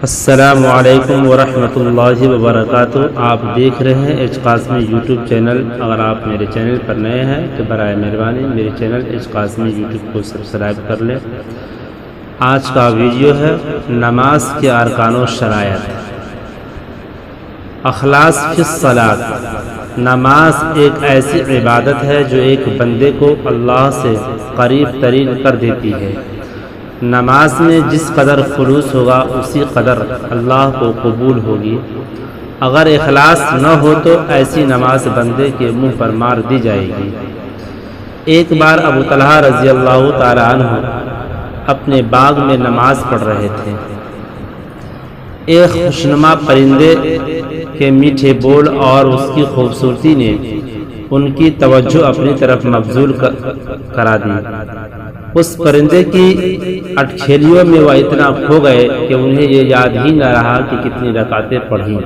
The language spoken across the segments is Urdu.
السلام علیکم ورحمۃ اللہ وبرکاتہ۔ آپ دیکھ رہے ہیں ایچ قاسمی یوٹیوب چینل۔ اگر آپ میرے چینل پر نئے ہیں تو برائے مہربانی میرے چینل ایچ قاسمی یوٹیوب کو سبسکرائب کر لیں۔ آج کا ویڈیو ہے نماز کے ارکان و شرائط۔ اخلاص فی الصلاۃ۔ نماز ایک ایسی عبادت ہے جو ایک بندے کو اللہ سے قریب ترین کر دیتی ہے۔ نماز میں جس قدر خلوص ہوگا اسی قدر اللہ کو قبول ہوگی۔ اگر اخلاص نہ ہو تو ایسی نماز بندے کے منہ پر مار دی جائے گی۔ ایک بار ابو طلحہ رضی اللہ تعالی عنہ اپنے باغ میں نماز پڑھ رہے تھے۔ ایک خوشنما پرندے کے میٹھے بول اور اس کی خوبصورتی نے ان کی توجہ اپنی طرف مبذول کرا دی۔ اس پرندے کی اٹکھیلیوں میں وہ اتنا کھو گئے کہ انہیں یہ یاد ہی نہ رہا کہ کتنی رکعتیں پڑھیں۔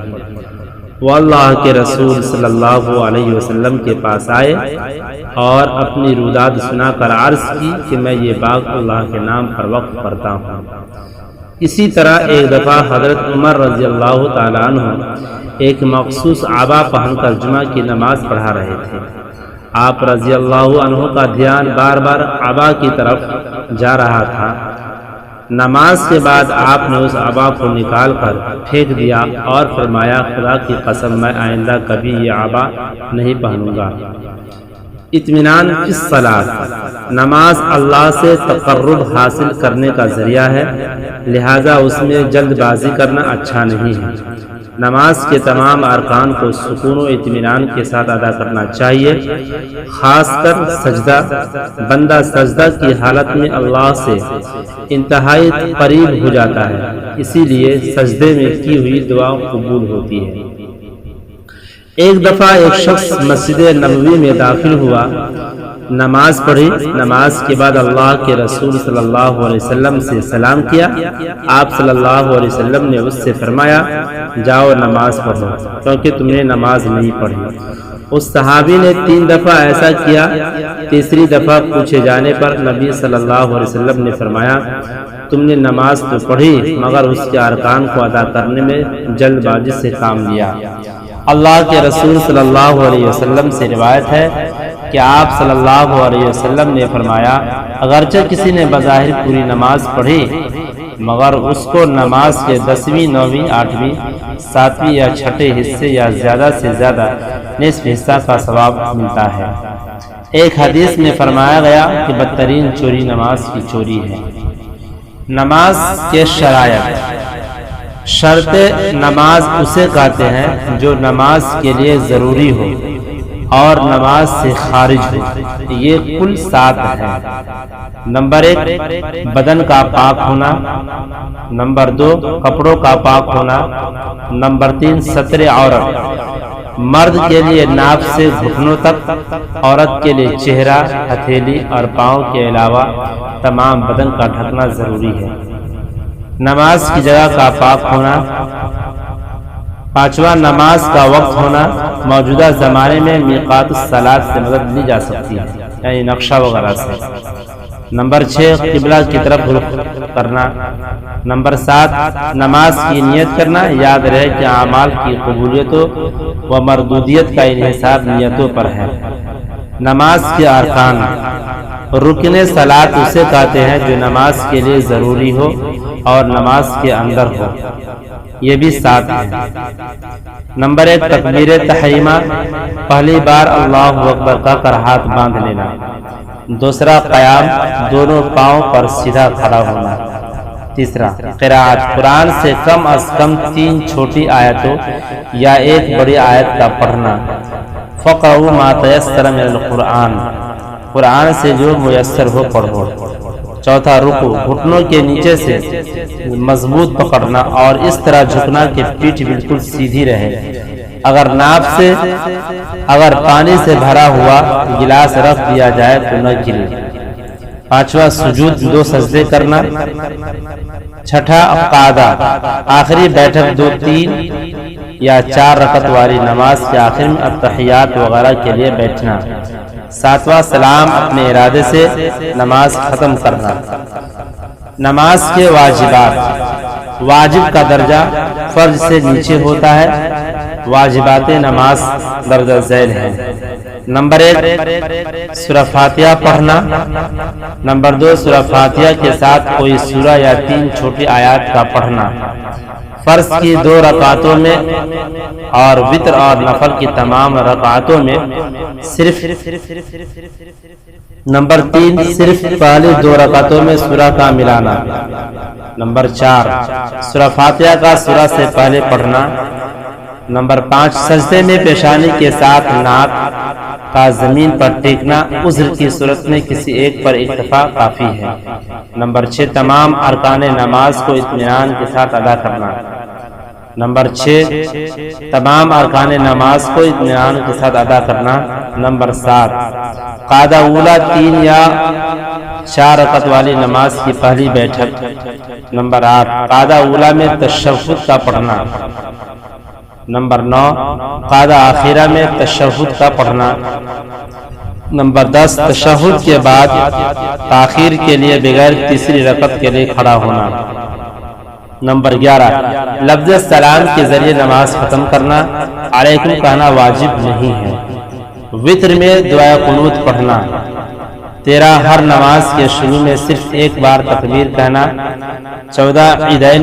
وہ اللہ کے رسول صلی اللہ علیہ وسلم کے پاس آئے اور اپنی روداد سنا کر عرض کی کہ میں یہ باغ اللہ کے نام پر وقف کرتا ہوں۔ اسی طرح ایک دفعہ حضرت عمر رضی اللہ تعالیٰ عنہ ایک مخصوص عبا پہن کر جمعہ کی نماز پڑھا رہے تھے۔ آپ رضی اللہ عنہ کا دھیان بار بار عبا کی طرف جا رہا تھا۔ نماز کے بعد آپ نے اس عبا کو نکال کر پھینک دیا اور فرمایا، خدا کی قسم میں آئندہ کبھی یہ عبا نہیں پہنوں گا۔ اطمینان فی الصلاۃ۔ نماز اللہ سے تقرب حاصل کرنے کا ذریعہ ہے، لہذا اس میں جلد بازی کرنا اچھا نہیں ہے۔ نماز کے تمام ارکان کو سکون و اطمینان کے ساتھ ادا کرنا چاہیے، خاص کر سجدہ۔ بندہ سجدہ کی حالت میں اللہ سے انتہائی قریب ہو جاتا ہے، اسی لیے سجدے میں کی ہوئی دعا قبول ہوتی ہے۔ ایک دفعہ ایک شخص مسجد نبوی میں داخل ہوا، نماز پڑھی۔ نماز کے بعد اللہ کے رسول صلی اللہ علیہ وسلم سے سلام کیا۔ آپ صلی اللہ علیہ وسلم نے اس سے فرمایا، جاؤ نماز پڑھو کیونکہ تم نے نماز نہیں پڑھی۔ اس صحابی نے 3 دفعہ ایسا کیا۔ تیسری دفعہ پوچھے جانے پر نبی صلی اللہ علیہ وسلم نے فرمایا، تم نے نماز تو پڑھی مگر اس کے ارکان کو ادا کرنے میں جلد بازی سے کام لیا۔ اللہ کے رسول صلی اللہ علیہ وسلم سے روایت ہے کہ آپ صلی اللہ علیہ وسلم نے فرمایا، اگرچہ کسی نے بظاہر پوری نماز پڑھی مگر اس کو نماز کے 10ویں، 9ویں، 8ویں، 7ویں یا 6ٹھے حصے یا زیادہ سے زیادہ نصف حصہ کا ثواب ملتا ہے۔ ایک حدیث میں فرمایا گیا کہ بدترین چوری نماز کی چوری ہے۔ نماز کے شرائط۔ شرط نماز اسے کہتے ہیں جو نماز کے لیے ضروری ہو اور نماز سے خارج ہو۔ یہ کل 7 ہیں۔ نمبر 1 بدن کا پاک ہونا۔ نمبر 2 کپڑوں کا پاک ہونا۔ نمبر 3 ستر عورت۔ مرد کے لیے ناک سے گھٹنوں تک، عورت کے لیے چہرہ، ہتھیلی اور پاؤں کے علاوہ تمام بدن کا ڈھکنا ضروری ہے۔ نماز کی جگہ کا پاک ہونا۔ 5واں نماز کا وقت ہونا۔ موجودہ زمانے میں میقات الصلاۃ سے مدد لی جا سکتی ہے، یعنی نقشہ وغیرہ سے۔ نمبر 6 قبلہ کی طرف رخ کرنا۔ نمبر 7 نماز کی نیت کرنا۔ یاد رہے کہ اعمال کی قبولیتوں و مردودیت کا انحصار نیتوں پر ہے۔ نماز کے ارکان۔ رکن صلاۃ اسے کہتے ہیں جو نماز کے لیے ضروری ہو اور نماز کے اندر ہو، یہ بھی 7 ہیں۔ نمبر 1 تکبیر تحریمہ۔ پہلی بار اللہ اکبر کہہ کر ہاتھ باندھ لینا۔ دوسرا قیام، دونوں پاؤں پر سیدھا کھڑا ہونا۔ تیسرا قرأت، قرآن سے کم از کم 3 چھوٹی آیتوں یا 1 بڑی آیت کا پڑھنا۔ فقرؤوا ما تیسر من القرآن، قرآن سے جو میسر ہو پڑھو۔ چوتھا رکوع، گھٹنوں کے نیچے سے مضبوط پکڑنا اور اس طرح جھکنا کہ پیٹھ بالکل سیدھی رہے۔ اگر پانی سے بھرا ہوا گلاس رکھ دیا جائے تو نہ گرے۔ 5واں سجود، 2 سجدے کرنا۔ 6واں قعدہ، آخری بیٹھک 2، 3 یا 4 رکعت والی نماز کے آخر میں التحیات وغیرہ کے لیے بیٹھنا۔ 7واں سلام، اپنے ارادے سے نماز ختم کرنا۔ نماز کے واجبات۔ واجب کا درجہ فرض سے نیچے ہوتا ہے، واجبات نماز درجہ ذیل ہے۔ نمبر 1 سورہ فاتحہ پڑھنا۔ نمبر 2 سورہ فاتحہ کے ساتھ کوئی سورہ یا 3 چھوٹی آیات کا پڑھنا، فرض کی 2 رکعتوں میں اور وتر اور نفل کی تمام رکعتوں میں صرف۔ نمبر 3 صرف پہلی 2 رکعتوں میں سورہ کا ملانا۔ نمبر 4 سورہ فاتحہ کا سورہ سے پہلے پڑھنا۔ نمبر 5 سجدے میں پیشانی کے ساتھ ناک کا زمین پر ٹیکنا، عذر کی صورت میں کسی ایک پر اکتفا کافی ہے۔ نمبر 6 تمام ارکان نماز کو اطمینان کے ساتھ ادا کرنا۔ نمبر 6 تمام ارکان نماز کو اطمینان کے ساتھ ادا کرنا۔ نمبر 7 قاعدہ اولا 3 یا 4 رکعت والی نماز کی پہلی بیٹھک۔ نمبر 8 قاعدہ اولا میں تشہد کا پڑھنا۔ نمبر 9 قاعدہ آخرہ میں تشہد کا پڑھنا۔ نمبر 10 تشہد کے بعد تاخیر کے لیے بغیر تیسری رکعت کے لیے کھڑا ہونا۔ نمبر 11 لفظ سلام کے ذریعے نماز ختم کرنا، علیکم کہنا واجب نہیں ہے۔ وتر میں دعائے قنوت پڑھنا۔ 13 ہر نماز کے شروع میں صرف ایک بار تکبیر کہنا۔ 14 عیدین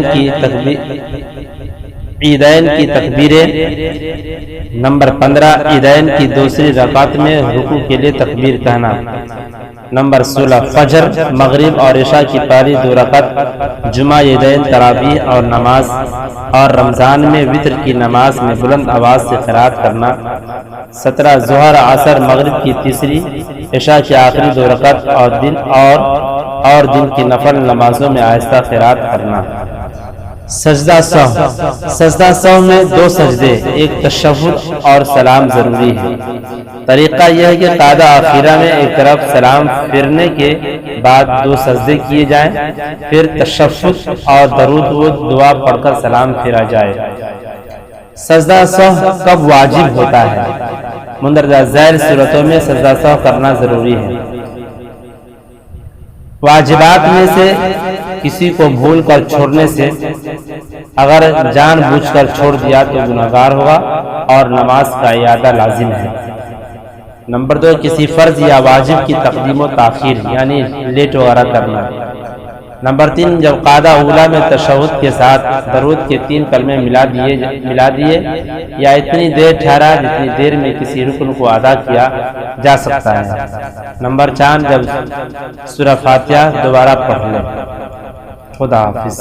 کی تکبیریں۔ نمبر 15 عیدین کی دوسری رکعت میں رکوع کے لیے تکبیر کہنا۔ نمبر 16 فجر، مغرب اور عشاء کی پہلی 2 رکعت، جمعہ، عیدین، تراویح اور نماز، اور رمضان میں وتر کی نماز میں بلند آواز سے قرات کرنا۔ 17 ظہر، عصر، مغرب کی تیسری، عشاء کی آخری 2 رکعت اور دن کی نفل نمازوں میں آہستہ قرات کرنا۔ سجدہ سہو میں 2 سجدے، ایک تشہد اور سلام ضروری ہے۔ طریقہ یہ ہے کہ قاعدہ آخرہ میں ایک طرف سلام پھرنے کے بعد 2 سجدے کیے جائیں، پھر تشہد اور درود و دعا پڑھ کر سلام پھیرا جائے۔ سجدہ سہو کب واجب ہوتا ہے؟ مندرجہ ذیل صورتوں میں سجدہ سہو کرنا ضروری ہے۔ واجبات میں سے کسی کو بھول کر چھوڑنے سے، اگر جان بوجھ کر چھوڑ دیا تو گناہگار ہوگا اور نماز کا اعادہ لازم ہے۔ نمبر 2 کسی فرض یا واجب کی تقدیم و تاخیر یعنی لیٹ وغیرہ کرنا۔ نمبر 3 جب قاعدہ اولا میں تشہد کے ساتھ درود کے 3 کلمے ملا دیے یا اتنی دیر ٹھہرا جتنی دیر میں کسی رکن کو ادا کیا جا سکتا ہے۔ نمبر 4 جب سورہ فاتحہ دوبارہ پڑھ لیں۔ خدا حافظ۔